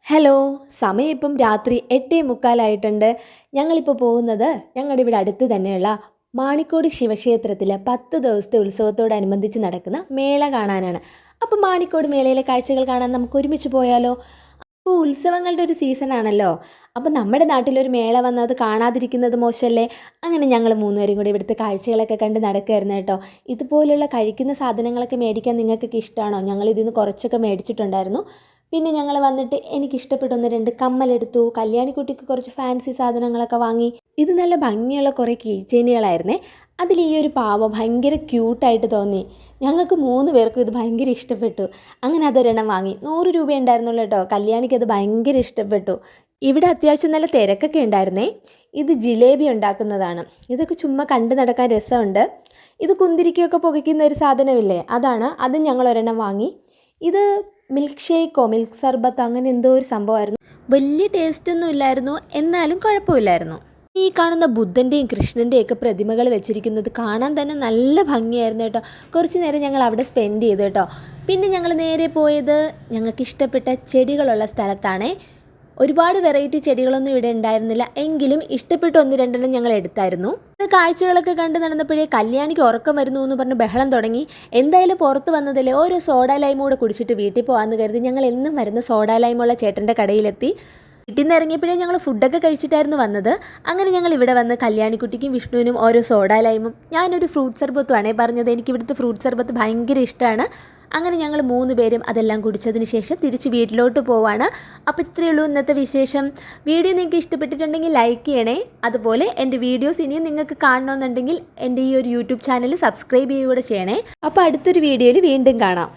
Hello, സമയം ഇപ്പം രാത്രി 8:45 ഞങ്ങളിപ്പോൾ പോകുന്നത് ഞങ്ങളുടെ ഇവിടെ അടുത്ത് തന്നെയുള്ള മാണിക്കോട് ശിവക്ഷേത്രത്തിൽ 10 ദിവസത്തെ ഉത്സവത്തോടനുബന്ധിച്ച് നടക്കുന്ന മേള കാണാനാണ്. അപ്പോൾ മാണിക്കോട് മേളയിലെ കാഴ്ചകൾ കാണാൻ നമുക്ക് ഒരുമിച്ച് പോയാലോ? അപ്പോൾ ഉത്സവങ്ങളുടെ ഒരു സീസൺ ആണല്ലോ. അപ്പോൾ നമ്മുടെ നാട്ടിലൊരു മേള വന്നത് കാണാതിരിക്കുന്നത് മോശമല്ലേ? അങ്ങനെ ഞങ്ങൾ മൂന്നുപേരും കൂടി ഇവിടുത്തെ കാഴ്ചകളൊക്കെ കണ്ട് നടക്കുമായിരുന്നു കേട്ടോ. ഇതുപോലുള്ള കഴിക്കുന്ന സാധനങ്ങളൊക്കെ മേടിക്കാൻ നിങ്ങൾക്കൊക്കെ ഇഷ്ടമാണോ? ഞങ്ങളിതിൽ നിന്ന് കുറച്ചൊക്കെ മേടിച്ചിട്ടുണ്ടായിരുന്നു. പിന്നെ ഞങ്ങൾ വന്നിട്ട് എനിക്കിഷ്ടപ്പെട്ട 1-2 കമ്മലെടുത്തു. കല്യാണിക്കുട്ടിക്ക് കുറച്ച് ഫാൻസി സാധനങ്ങളൊക്കെ വാങ്ങി. ഇത് നല്ല ഭംഗിയുള്ള കുറേ കീ ചെയിനുകളായിരുന്നേ. അതിൽ ഈ ഒരു പാവ ഭയങ്കര ക്യൂട്ടായിട്ട് തോന്നി. ഞങ്ങൾക്ക് 3 പേർക്കും ഇത് ഭയങ്കര ഇഷ്ടപ്പെട്ടു. അങ്ങനെ അതൊരെണ്ണം വാങ്ങി. 100 രൂപ ഉണ്ടായിരുന്നുള്ളൂ കേട്ടോ. കല്യാണിക്ക് അത് ഭയങ്കര ഇഷ്ടപ്പെട്ടു. ഇവിടെ അത്യാവശ്യം നല്ല തിരക്കൊക്കെ ഉണ്ടായിരുന്നേ. ഇത് ജിലേബി ഉണ്ടാക്കുന്നതാണ്. ഇതൊക്കെ ചുമ്മാ കണ്ടു നടക്കാൻ രസമുണ്ട്. ഇത് കുന്തിരിക്കയൊക്കെ പുകയ്ക്കുന്ന ഒരു സാധനമില്ലേ, അതാണ്. അതും ഞങ്ങൾ ഒരെണ്ണം വാങ്ങി. ഇത് മിൽക്ക് ഷേക്കോ മിൽക്ക് സർബത്തോ അങ്ങനെ എന്തോ ഒരു സംഭവമായിരുന്നു. വലിയ ടേസ്റ്റൊന്നും ഇല്ലായിരുന്നു, എന്നാലും കുഴപ്പമില്ലായിരുന്നു. ഈ കാണുന്ന ബുദ്ധൻ്റെയും കൃഷ്ണൻ്റെയും ഒക്കെ പ്രതിമകൾ വെച്ചിരിക്കുന്നത് കാണാൻ തന്നെ നല്ല ഭംഗിയായിരുന്നു കേട്ടോ. കുറച്ച് നേരം ഞങ്ങൾ അവിടെ സ്പെൻഡ് ചെയ്തു കേട്ടോ. പിന്നെ ഞങ്ങൾ നേരെ പോയത് ഞങ്ങൾക്ക് ഇഷ്ടപ്പെട്ട ചെടികളുള്ള സ്ഥലത്താണേ. ഒരുപാട് വെറൈറ്റി ചെടികളൊന്നും ഇവിടെ ഉണ്ടായിരുന്നില്ല, എങ്കിലും ഇഷ്ടപ്പെട്ട 1-2 ഞങ്ങൾ എടുത്തായിരുന്നു. കാഴ്ചകളൊക്കെ കണ്ട് നടന്നപ്പോഴേ കല്യാണിക്ക് ഉറക്കം വരുന്നു എന്ന് പറഞ്ഞ് ബഹളം തുടങ്ങി. എന്തായാലും പുറത്ത് വന്നതല്ലേ, ഓരോ സോഡ ലൈമും കൂടെ കുടിച്ചിട്ട് വീട്ടിൽ പോകാമെന്ന് കരുതി ഞങ്ങൾ എന്നും വരുന്ന സോഡ ലൈമുള്ള ചേട്ടൻ്റെ കടയിലെത്തി. വീട്ടിൽ നിന്ന് ഇറങ്ങിയപ്പോഴേ ഞങ്ങൾ ഫുഡൊക്കെ കഴിച്ചിട്ടായിരുന്നു വന്നത്. അങ്ങനെ ഞങ്ങൾ ഇവിടെ വന്ന് കല്യാണിക്കുട്ടിക്കും വിഷ്ണുവിനും ഓരോ സോഡ ലൈമും ഞാനൊരു ഫ്രൂട്ട് സർബത്തുമാണേ പറഞ്ഞത്. എനിക്ക് ഇവിടുത്തെ ഫ്രൂട്ട് സർബത്ത് ഭയങ്കര ഇഷ്ടമാണ്. അങ്ങനെ ഞങ്ങൾ 3 പേരും അതെല്ലാം കുടിച്ചതിന് ശേഷം തിരിച്ച് വീട്ടിലോട്ട് പോവാണ്. അപ്പോൾ ഇത്രയേ ഉള്ളൂ ഇന്നത്തെ വിശേഷം. വീഡിയോ നിങ്ങൾക്ക് ഇഷ്ടപ്പെട്ടിട്ടുണ്ടെങ്കിൽ ലൈക്ക് ചെയ്യണേ. അതുപോലെ എൻ്റെ വീഡിയോസ് ഇനിയും നിങ്ങൾക്ക് കാണണമെന്നുണ്ടെങ്കിൽ എൻ്റെ ഈ ഒരു യൂട്യൂബ് ചാനൽ സബ്സ്ക്രൈബ് ചെയ്യുകയൂടെ ചെയ്യണേ. അപ്പോൾ അടുത്തൊരു വീഡിയോയിൽ വീണ്ടും കാണാം.